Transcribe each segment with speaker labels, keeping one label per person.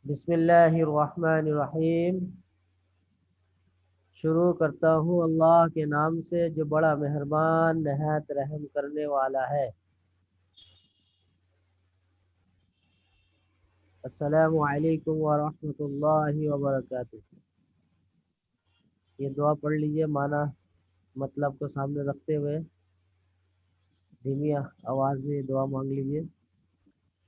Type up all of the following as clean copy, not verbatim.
Speaker 1: بسم اللہ الرحمن الرحیم۔ شروع کرتا ہوں اللہ کے نام سے جو بڑا مہربان نہایت رحم کرنے والا ہے۔ السلام علیکم ورحمۃ اللہ وبرکاتہ۔ یہ دعا پڑھ لیجئے، معنی مطلب کو سامنے رکھتے ہوئے دھیمی آواز میں یہ دعا مانگ لیجئے۔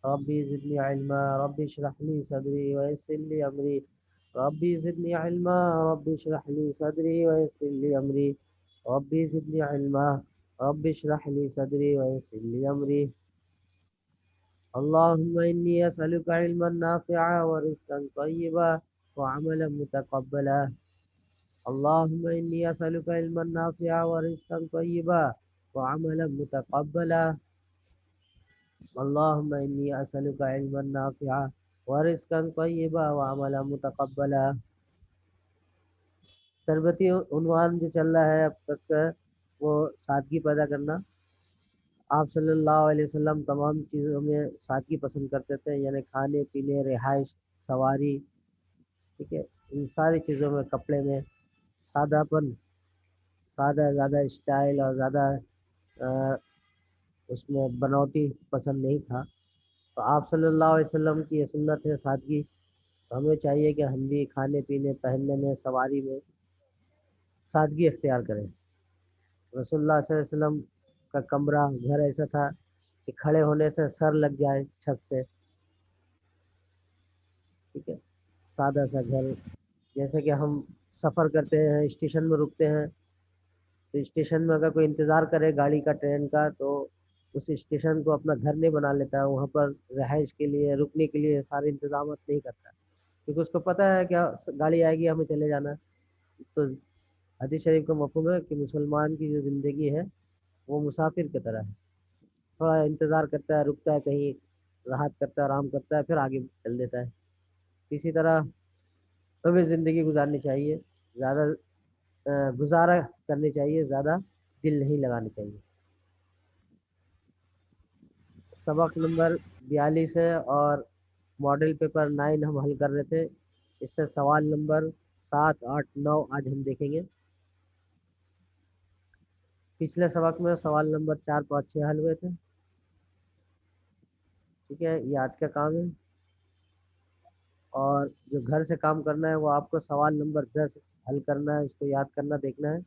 Speaker 1: ربی زدنی علما، ربی اشرح لی صدری ویسر لی امری، ربی زدنی علما، ربی اشرح لی صدری ویسر لی امری، ربی زدنی علما، ربی اشرح لی صدری ویسر لی امری۔ اللهم إني أسألك علما نافعا ورزقا طيبا وعملا متقبلا، اللهم إني أسألك علما نافعا ورزقا طيبا وعملا متقبلا، اللهم إني أسألك علما نافعا ورزقا طيبا وعملا متقبلا۔ تربتی عنوان جو چل رہا ہے اب تک وہ سادگی پیدا کرنا۔ آپ صلی اللہ علیہ وسلم تمام چیزوں میں سادگی پسند کرتے تھے، یعنی کھانے پینے، رہائش، سواری، ٹھیک ہے، ان ساری چیزوں میں، کپڑے میں سادہ پن، زیادہ اسٹائل اور زیادہ اس میں بناوٹی پسند نہیں تھا۔ تو آپ صلی اللہ علیہ وسلم کی یہ سنت ہے سادگی، تو ہمیں چاہیے کہ ہم بھی کھانے پینے، پہننے میں، سواری میں سادگی اختیار کریں۔ رسول اللہ صلی اللہ علیہ وسلم کا کمرہ، گھر ایسا تھا کہ کھڑے ہونے سے سر لگ جائے چھت سے، ٹھیک ہے، سادہ سا گھر۔ جیسے کہ ہم سفر کرتے ہیں، اسٹیشن میں رکتے ہیں، تو اسٹیشن میں اگر کوئی انتظار کرے گاڑی کا، ٹرین کا، تو اس اسٹیشن کو اپنا گھر نہیں بنا لیتا ہے، وہاں پر رہائش کے لیے، رکنے کے لیے سارے انتظامات نہیں کرتا، کیونکہ اس کو پتہ ہے کہ گاڑی آئے گی ہمیں چلے جانا ہے۔ تو حدیث شریف کا مفہوم ہے کہ مسلمان کی جو زندگی ہے وہ مسافر کی طرح ہے، تھوڑا انتظار کرتا ہے، رکتا ہے کہیں، راحت کرتا ہے، آرام کرتا ہے، پھر آگے چل دیتا ہے۔ اسی طرح ہمیں زندگی گزارنی چاہیے، زیادہ گزارا کرنی چاہیے، زیادہ دل نہیں لگانی چاہیے۔ سبق نمبر 42 ہے اور ماڈل پیپر 9 ہم حل کر رہے تھے، اس سے سوال نمبر 7، 8، 9 آج ہم دیکھیں گے۔ پچھلے سبق میں سوال نمبر 4، 5، 6 حل ہوئے تھے، ٹھیک ہے، یہ آج کا کام ہے۔ اور جو گھر سے کام کرنا ہے وہ آپ کو سوال نمبر 10 حل کرنا ہے، اس کو یاد کرنا، دیکھنا ہے،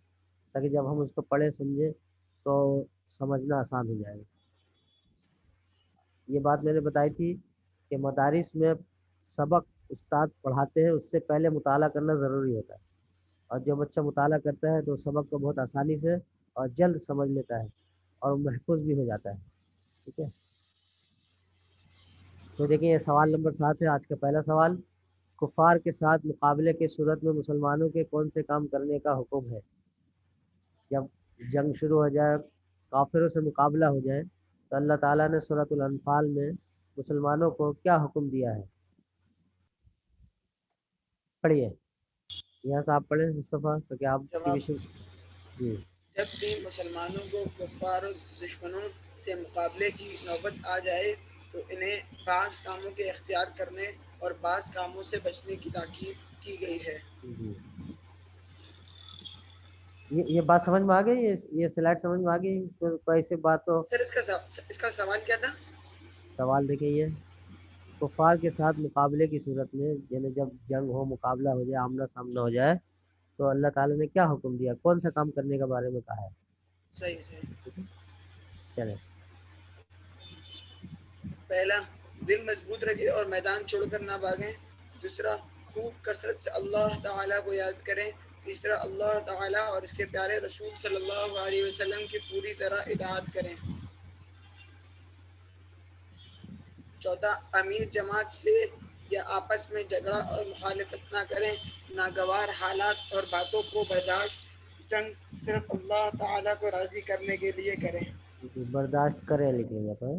Speaker 1: تاکہ جب ہم اس کو پڑھے سمجھیں تو سمجھنا آسان ہو جائے گا۔ یہ بات میں نے بتائی تھی کہ مدارس میں سبق استاد پڑھاتے ہیں اس سے پہلے مطالعہ کرنا ضروری ہوتا ہے، اور جو بچہ مطالعہ کرتا ہے تو سبق کو بہت آسانی سے اور جلد سمجھ لیتا ہے اور محفوظ بھی ہو جاتا ہے، ٹھیک ہے۔ تو دیکھیں یہ سوال نمبر 7 ہے، آج کا پہلا سوال۔ کفار کے ساتھ مقابلے کے صورت میں مسلمانوں کے کون سے کام کرنے کا حکم ہے؟ جب جنگ شروع ہو جائے، کافروں سے مقابلہ ہو جائے، تو اللہ تعالیٰ نے سورۃ الانفال میں مسلمانوں کو کیا حکم دیا ہے؟ پڑھیے، یہاں سے آپ پڑھیں مصطفیٰ، تو کہ آپ کی
Speaker 2: جواب:
Speaker 1: بھی جی
Speaker 2: جب بھی مسلمانوں کو کفار و دشمنوں سے مقابلے کی نوبت آ جائے تو انہیں بعض کاموں کے اختیار کرنے اور بعض کاموں سے بچنے کی تاکید کی گئی ہے۔
Speaker 1: جی، یہ بات سمجھ میں آ گئی، یہ سلائڈ سمجھ میں آ گئی، اس میں کوئی ایسی بات تو؟
Speaker 2: سر اس کا سوال کیا تھا؟
Speaker 1: سوال دیکھیں، یہ کفار کے ساتھ مقابلے کی صورت میں، یعنی جب جنگ ہو، مقابلہ ہو جائے، آمنا سامنا ہو جائے، تو اللہ تعالیٰ نے کیا حکم دیا، کون سا کام کرنے کے بارے میں کہا ہے؟
Speaker 2: صحیح صحیح۔
Speaker 1: ٹھیک ہے، چلیں۔
Speaker 2: پہلا، دل مضبوط رکھے اور میدان چھوڑ کر نہ بھاگیں۔ دوسرا، خوب کثرت سے اللہ تعالیٰ کو یاد کریں۔ تیسرا، اللہ تعالیٰ اور اس کے پیارے رسول صلی اللہ علیہ وسلم کی پوری طرح اطاعت کریں۔ چوتھا، امیر جماعت سے یا آپس میں جھگڑا اور مخالفت نہ کریں۔ ناگوار حالات اور باتوں کو برداشت، جنگ صرف اللہ تعالیٰ کو راضی کرنے کے لیے کریں۔
Speaker 1: برداشت کریں لکھیں گے تو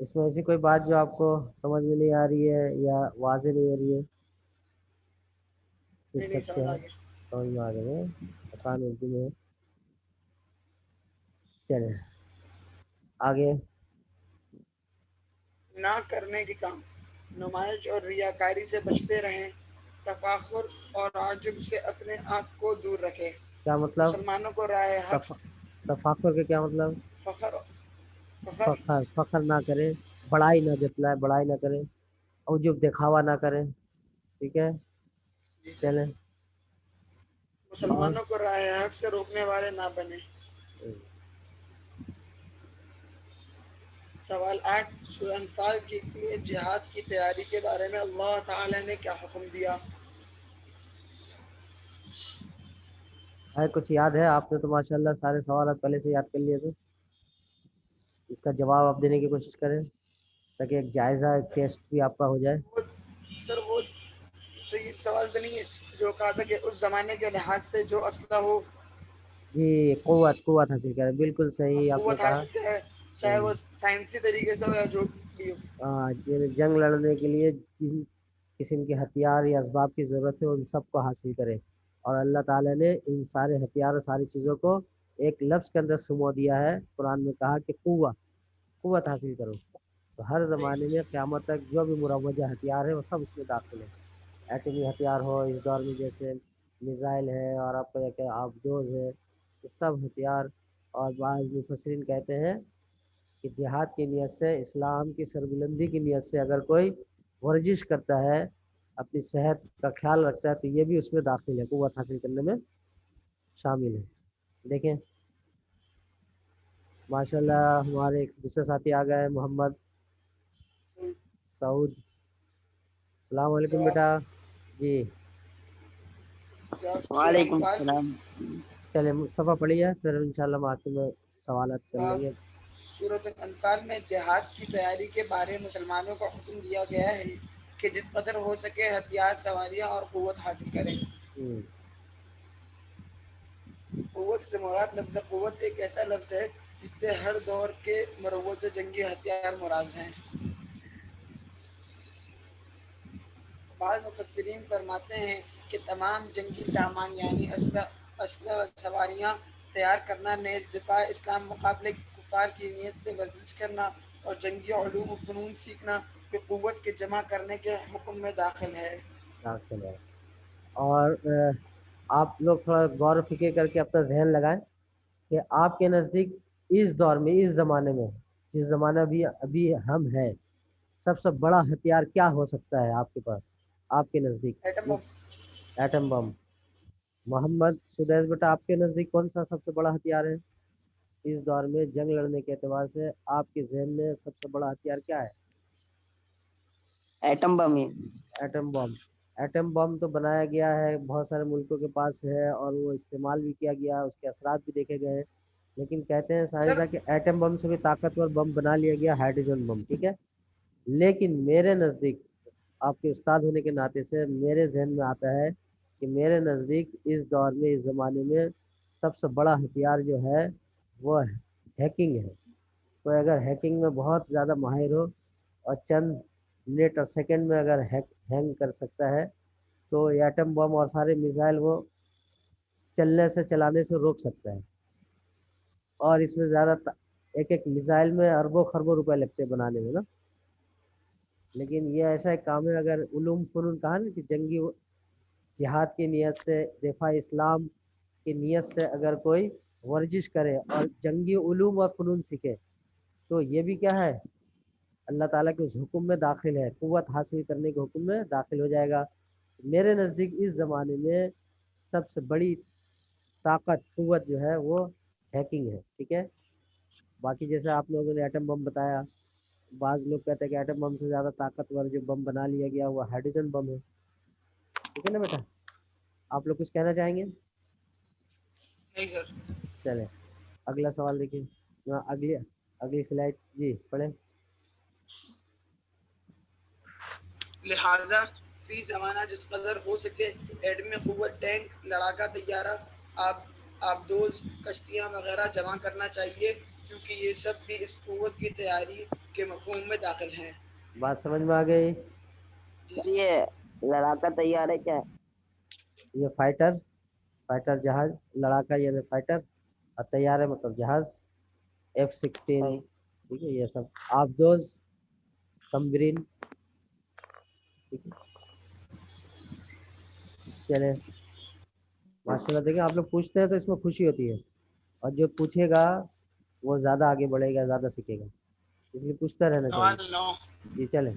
Speaker 1: اس میں ایسی کوئی بات جو آپ کو سمجھ میں نہیں آ رہی ہے یا واضح نہیں ہو رہی ہے، پوچھ
Speaker 2: نہیں نہیں،
Speaker 1: سکتے
Speaker 2: سمجھ آ
Speaker 1: ہیں؟
Speaker 2: گیا۔
Speaker 1: سمجھ میں آ گئے ہیں، آسان اردو میں ہے۔ چلیں آگے۔
Speaker 2: نہ کرنے کے کام، نمائش اور ریاکاری سے بچتے رہیں، تفاخر اور عجب سے اپنے آپ کو دور رکھیں۔
Speaker 1: کیا مطلب؟
Speaker 2: مسلمانوں کو راہ حق
Speaker 1: تفاخر کا کیا مطلب؟
Speaker 2: فخر فخر
Speaker 1: فخر نہ کرے، بڑائی نہ جتلائے، بڑائی نہ کرے، اور جو دکھاوا نہ کرے، ٹھیک ہے؟
Speaker 2: جی سر،
Speaker 1: چلیں اور
Speaker 2: مسلمانوں کو راہ حق سے روکنے والے نہ بنے۔ سوال 8، سورہ انفال کے لیے جہاد کی تیاری کے بارے میں اللہ تعالی نے کیا حکم دیا؟
Speaker 1: ہے کچھ یاد ہے؟ آپ نے تو ماشاءاللہ سارے سوالات پہلے سے یاد کر لیے تھے، اس کا جواب آپ دینے کی کوشش کریں تاکہ ایک جائزہ ٹیسٹ بھی آپ کا ہو جائے۔
Speaker 2: سر وہ صحیح سوال تو نہیں ہے جو کہا تھا کہ اس زمانے کے لحاظ سے جو اسلحہ ہو،
Speaker 1: جی، قوت حاصل کریں، بالکل صحیح آپ نے
Speaker 2: قوت
Speaker 1: کہا۔
Speaker 2: حاصل ہے، چاہے وہ سائنسی طریقے سے ہو یا جو بھی ہو۔
Speaker 1: جنگ لڑنے کے لیے جن قسم کے ہتھیار یا اسباب کی ضرورت ہے ان سب کو حاصل کرے، اور اللہ تعالیٰ نے ان سارے ہتھیار اور ساری چیزوں کو ایک لفظ کے اندر سمو دیا ہے۔ قرآن میں کہا کہ قوت حاصل کرو، تو ہر زمانے میں قیامت تک جو بھی مروجہ ہتھیار ہے وہ سب اس میں داخل ہے۔ ایٹمی ہتھیار ہو اس دور میں، جیسے میزائل ہے، اور آپ کا کہ آبدوز ہے، یہ سب ہتھیار۔ اور بعض مفسرین کہتے ہیں کہ جہاد کی نیت سے، اسلام کی سربلندی کی نیت سے اگر کوئی ورزش کرتا ہے، اپنی صحت کا خیال رکھتا ہے، تو یہ بھی اس میں داخل ہے، قوت حاصل کرنے میں شامل ہے۔ دیکھیں ماشاءاللہ ہمارے ایک دوسرے ساتھی آ گئے، محمد سعود۔ السلام علیکم
Speaker 2: جواب
Speaker 1: بیٹا۔ جی
Speaker 2: سورہ
Speaker 3: وعلیکم
Speaker 2: انفال کی
Speaker 3: السلام۔
Speaker 1: چلے مصطفیٰ پڑھیے، پھر انشاءاللہ ہم آخر میں سوالات کر لیں گے۔
Speaker 2: سورۃ الانفال میں جہاد کی تیاری کے بارے مسلمانوں کو حکم دیا گیا ہے کہ جس قدر ہو سکے ہتھیار، سواریاں اور قوت حاصل کریں۔ قوت سے مراد لفظ قوت ایک ایسا لفظ ہے جس سے ہر دور کے مروج جنگی ہتھیار مراد ہیں۔ بعض مفسرین فرماتے ہیں کہ تمام جنگی سامان یعنی اسلحہ و سواریاں تیار کرنا، نیز دفاع اسلام مقابلے کفار کی نیت سے ورزش کرنا اور جنگی علوم و فنون سیکھنا بھی قوت کے جمع کرنے کے حکم میں داخل ہے۔
Speaker 1: اور آپ لوگ تھوڑا غور و فکر کر کے اپنا ذہن لگائیں کہ آپ کے نزدیک اس دور میں، اس زمانے میں، جس زمانہ ابھی ہم ہیں، سب سے بڑا ہتھیار کیا ہو سکتا ہے آپ کے پاس، آپ کے نزدیک؟
Speaker 2: Atom bomb.
Speaker 1: Atom bomb. Muhammad Sudais بیٹا، آپ کے نزدیک کون سا سب سے بڑا ہتھیار ہے اس دور میں جنگ لڑنے کے اعتبار سے؟ آپ کے ذہن میں سب سے بڑا ہتھیار کیا ہے؟
Speaker 3: ایٹم بم ہی۔
Speaker 1: Atom bomb. ایٹم بم تو بنایا گیا ہے، بہت سارے ملکوں کے پاس ہے، اور وہ استعمال بھی کیا گیا، اس کے اثرات بھی دیکھے گئے ہیں، لیکن کہتے ہیں
Speaker 2: سر
Speaker 1: سائنسداں کہ ایٹم بم سے بھی طاقتور بم بنا لیا گیا ہائیڈروجن بم، ٹھیک ہے؟ لیکن میرے نزدیک، آپ کے استاد ہونے کے ناطے سے میرے ذہن میں آتا ہے کہ میرے نزدیک اس دور میں، اس زمانے میں سب سے بڑا ہتھیار جو ہے وہ ہیکنگ ہے۔ تو اگر ہیکنگ میں بہت زیادہ ماہر ہو اور چند منٹ اور سیکنڈ میں اگر ہینگ کر سکتا ہے، تو ایٹم بم اور سارے میزائل وہ چلنے سے، چلانے سے روک سکتا ہے۔ اور اس میں زیادہ ایک ایک میزائل میں اربوں خربوں روپے لگتے ہیں بنانے میں نا۔ لیکن یہ ایسا ایک کام ہے، اگر علوم فنون کہا نا کہ جنگی جہاد کی نیت سے، دفاع اسلام کی نیت سے اگر کوئی ورزش کرے اور جنگی علوم اور فنون سیکھے، تو یہ بھی کیا ہے، اللہ تعالیٰ کے اس حکم میں داخل ہے، قوت حاصل کرنے کے حکم میں داخل ہو جائے گا۔ میرے نزدیک اس زمانے میں سب سے بڑی طاقت، قوت جو ہے وہ ہیکنگ ہے، ٹھیک ہے؟ باقی جیسے آپ لوگوں نے ایٹم بم بتایا، بعض لوگ کہتے ہیں کہ ایٹم بم سے زیادہ طاقتور جو بم بنا لیا گیا وہ ہائیڈروجن بم ہے، ٹھیک ہے نا بیٹا؟ آپ لوگ کچھ کہنا چاہیں گے؟
Speaker 2: نہیں سر۔
Speaker 1: چلیں اگلا سوال دیکھیں، اگلی سلائڈ جی پڑھیں۔
Speaker 2: لہٰذا فی زمانہ جس قدر ہو سکے ایٹمی قوت، ٹینک، لڑاکا طیارہ، آبدوز، کشتیاں وغیرہ جمع کرنا چاہیے، کیونکہ یہ سب بھی اس قوت کی تیاری کے مفہوم میں داخل ہیں۔
Speaker 1: بات سمجھ میں آ گئی؟
Speaker 3: یہ لڑاکا تیار ہے کیا؟
Speaker 1: یہ فائٹر جہاز، لڑاکا یعنی فائٹر، اور طیارے مطلب جہاز، F-16،
Speaker 3: صحیح۔
Speaker 1: ٹھیک ہے؟ یہ سب آبدوز، سمبرین، ٹھیک ہے چلے ماشاء اللہ. دیکھیں آپ لوگ پوچھتے ہیں تو اس میں خوشی ہوتی ہے, اور جو پوچھے گا وہ زیادہ آگے بڑھے گا, زیادہ سیکھے گا, اس لیے پوچھتا رہنا چاہیے.
Speaker 2: سوال 9.
Speaker 1: جی چلیں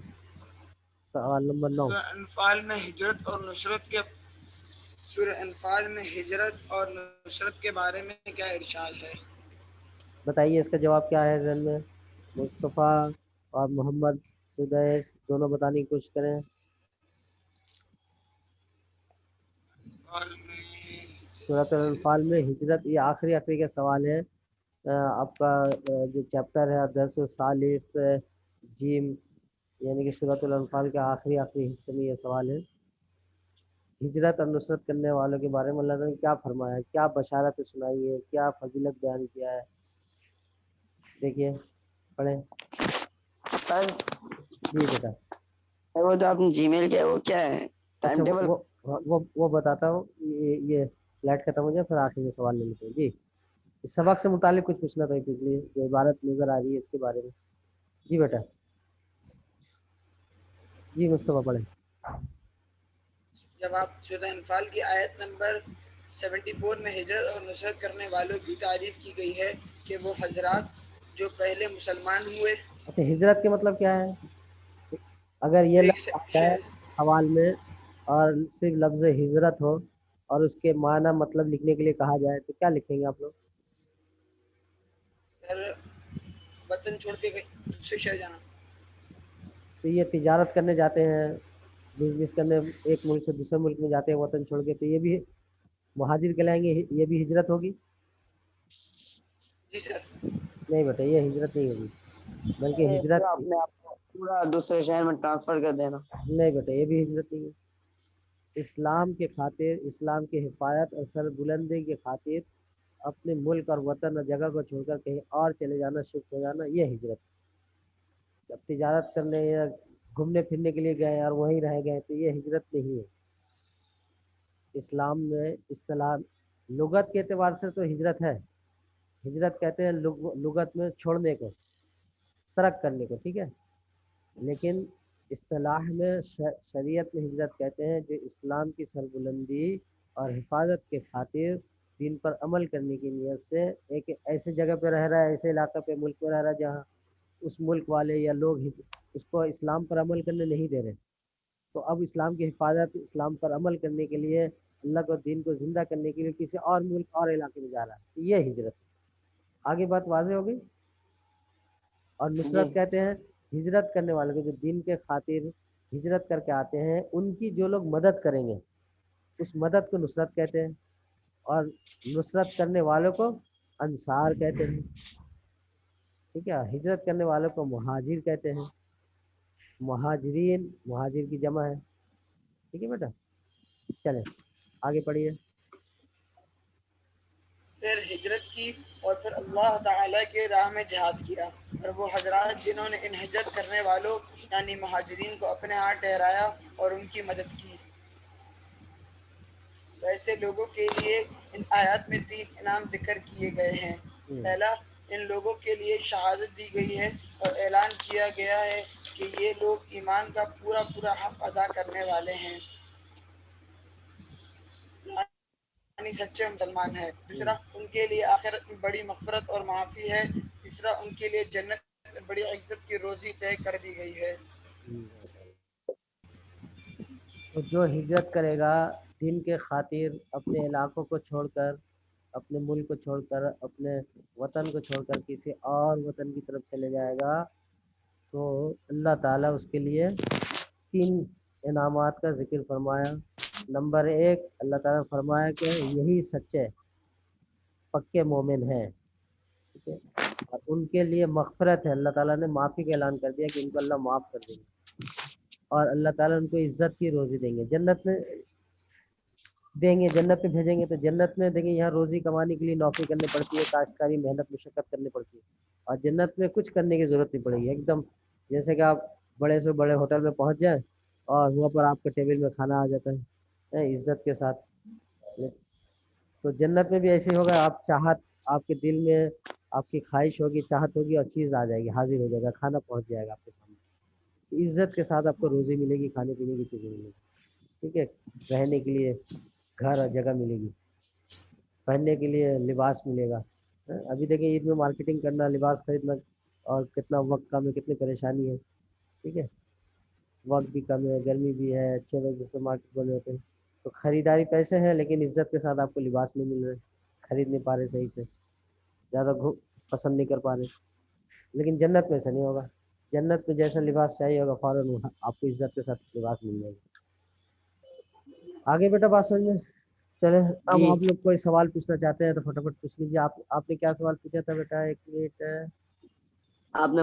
Speaker 1: سوال نمبر 9.
Speaker 2: سورہ انفال میں ہجرت اور نصرت کے سورہ انفال میں ہجرت اور نصرت کے بارے میں کیا ارشاد ہے؟
Speaker 1: بتائیے اس کا جواب کیا ہے ذہن میں. مصطفیٰ اور محمد سدیس دونوں بتانے کی کوشش کریں.
Speaker 2: انفال میں
Speaker 1: سورۃ الانفال میں ہجرت, یہ آخری کا سوال ہے. آپ کا جو چیپٹر ہے درس ثالث جیم, یعنی کہ سورۃ الانفال کے آخری حصے میں یہ سوال ہے. ہجرت اور نصرت کرنے والوں کے بارے میں اللہ تعالیٰ نے کیا فرمایا ہے, کیا بشارت سنائی ہے, کیا فضیلت بیان کیا ہے. دیکھیے پڑھیں.
Speaker 3: سر
Speaker 1: جی بیٹا.
Speaker 3: وہ جو آپ نے جی میل کیا وہ کیا ہے؟
Speaker 1: اچھا
Speaker 3: ٹائم ٹیبل؟
Speaker 1: وہ بتاتا ہوں. یہ سلائڈ ختم ہو جائے پھر آخر میں سوال لے لیتے ہیں. جی اس سبق سے متعلق کچھ پوچھنا تھا پوچھ لیے, جو عبارت نظر آ رہی ہے اس کے بارے میں. جی بیٹا. جی مصطفیٰ پڑھیں.
Speaker 2: جب آپ سورہ انفال کی آیت نمبر 74 میں ہجرت اور نصرت کرنے والوں کی تعریف کی گئی ہے کہ وہ حضرات جو پہلے مسلمان ہوئے.
Speaker 1: اچھا ہجرت کے مطلب کیا ہے؟ اگر یہ
Speaker 2: ایک
Speaker 1: لفظ آتا ہے حوال میں اور صرف لفظ ہجرت ہو اور اس کے معنی مطلب لکھنے کے لیے کہا جائے تو کیا لکھیں گے آپ لوگ؟
Speaker 2: سر وطن چھوڑ کے دوسرے شہر جانا.
Speaker 1: تو یہ تجارت کرنے جاتے ہیں, بزنس کرنے ایک ملک سے دوسرے ملک میں جاتے ہیں وطن چھوڑ کے, تو یہ بھی مہاجر کہلائیں گے, یہ بھی ہجرت ہوگی؟
Speaker 2: جی سر.
Speaker 1: نہیں بیٹا یہ ہجرت نہیں ہوگی, بلکہ ہجرت
Speaker 3: اپنے آپ کو پورا دوسرے شہر میں ٹرانسفر کر دینا.
Speaker 1: نہیں بیٹا یہ بھی ہجرت نہیں ہے. اسلام کے خاطر, اسلام کی حفاظت اور سر بلندی کے خاطر اپنے ملک اور وطن اور جگہ کو چھوڑ کر کہیں اور چلے جانا, شفٹ ہو جانا, یہ ہجرت. جب تجارت کرنے یا گھومنے پھرنے کے لیے گئے اور وہیں رہ گئے تو یہ ہجرت نہیں ہے. اسلام میں اصطلاح لغت کے اعتبار سے تو ہجرت ہے. ہجرت کہتے ہیں لغت میں چھوڑنے کو, ترک کرنے کو, ٹھیک ہے. لیکن اصطلاح میں شریعت میں ہجرت کہتے ہیں جو اسلام کی سربلندی اور حفاظت کے خاطر دین پر عمل کرنے کی نیت سے ایک ایسے جگہ پہ رہ رہا ہے, ایسے علاقہ پہ ملک میں رہ رہا ہے جہاں اس ملک والے یا لوگ اس کو اسلام پر عمل کرنے نہیں دے رہے, تو اب اسلام کی حفاظت, اسلام پر عمل کرنے کے لیے, اللہ کو دین کو زندہ کرنے کے لیے کسی اور ملک اور علاقے میں جا رہا ہے, یہ ہجرت. آگے بات واضح ہوگی. اور
Speaker 3: جی
Speaker 1: نصرت کہتے ہیں ہجرت کرنے والے کو, جو دین کے خاطر ہجرت کر کے آتے ہیں ان کی جو لوگ مدد کریں گے اس مدد کو نصرت کہتے ہیں, اور نصرت کرنے والوں کو انصار کہتے ہیں. ٹھیک ہے. ہجرت کرنے والوں کو مہاجر کہتے ہیں. مہاجرین مہاجر کی جمع ہے. ٹھیک ہے بیٹا. چلیں آگے پڑھیے.
Speaker 2: پھر ہجرت کی اور پھر اللہ تعالیٰ کے راہ میں جہاد کیا, اور وہ حضرات جنہوں نے ان ہجرت کرنے والوں یعنی مہاجرین کو اپنے ہاتھ ٹھہرایا اور ان کی مدد کی. تو ایسے لوگوں کے لیے ان آیات میں 3 انعام ذکر کیے گئے ہیں. پہلا, ان لوگوں کے لیے شہادت دی گئی ہے اور اعلان کیا گیا ہے کہ یہ لوگ ایمان کا پورا حق ادا کرنے والے ہیں, یعنی سچے مسلمان ہیں. دوسرا, ان کے لیے آخرت میں بڑی مغفرت اور معافی ہے. تیسرا, ان کے لیے جنت میں بڑی عزت کی روزی طے کر دی گئی ہے.
Speaker 1: تو جو ہجرت کرے گا دین کے خاطر اپنے علاقوں کو چھوڑ کر, اپنے ملک کو چھوڑ کر, اپنے وطن کو چھوڑ کر کسی اور وطن کی طرف چلے جائے گا تو اللہ تعالیٰ اس کے لیے 3 انعامات کا ذکر فرمایا. نمبر 1, اللہ تعالیٰ نے فرمایا کہ یہی سچے پکے مومن ہیں, ٹھیک ہے, اور ان کے لیے مغفرت ہے. اللہ تعالیٰ نے معافی کا اعلان کر دیا کہ ان کو اللہ معاف کر دیں گے, اور اللہ تعالیٰ ان کو عزت کی روزی دیں گے, جنت میں دیں گے, جنت میں بھیجیں گے. تو جنت میں دیکھیں یہاں روزی کمانے کے لیے نوکری کرنی پڑتی ہے, کاشتکاری محنت مشقت کرنی پڑتی ہے, اور جنت میں کچھ کرنے کی ضرورت نہیں پڑے گی. ایک دم جیسے کہ آپ بڑے سے بڑے ہوٹل میں پہنچ جائیں اور وہاں پر آپ کے ٹیبل میں کھانا آ جاتا ہے عزت کے ساتھ. تو جنت میں بھی ایسے ہی ہوگا, آپ چاہت آپ کے دل میں آپ کی خواہش ہوگی, چاہت ہوگی اور چیز آ جائے گی, حاضر ہو جائے گا, کھانا پہنچ جائے گا آپ کے سامنے. عزت کے ساتھ آپ کو روزی ملے گی, کھانے پینے کی چیزیں ملیں گی, ٹھیک ہے, رہنے کے لیے گھر اور جگہ ملے گی, پہننے کے لیے لباس ملے گا. ابھی دیکھیں عید میں مارکیٹنگ کرنا, لباس خریدنا, اور کتنا وقت کم ہے, کتنی پریشانی ہے, ٹھیک ہے, وقت بھی کم ہے, گرمی بھی ہے, اچھے وقت سے مارکیٹ بنے ہوتے ہیں, تو خریداری پیسے ہیں لیکن عزت کے ساتھ آپ کو لباس نہیں مل رہے, خرید نہیں پا رہے صحیح سے, زیادہ پسند نہیں کر پا رہے. لیکن جنت میں ایسا نہیں ہوگا, جنت میں جیسا لباس چاہیے ہوگا فوراً آپ کو عزت کے ساتھ لباس مل جائے گا. آگے بیٹا بات سمجھ میں چلے. اب
Speaker 3: جی
Speaker 1: آپ لوگ کوئی سوال پوچھنا چاہتے ہیں تو فٹافٹ پوچھ لیجیے. آپ نے کیا سوال پوچھا تھا بیٹا؟ ایک منٹ.
Speaker 3: آپ نے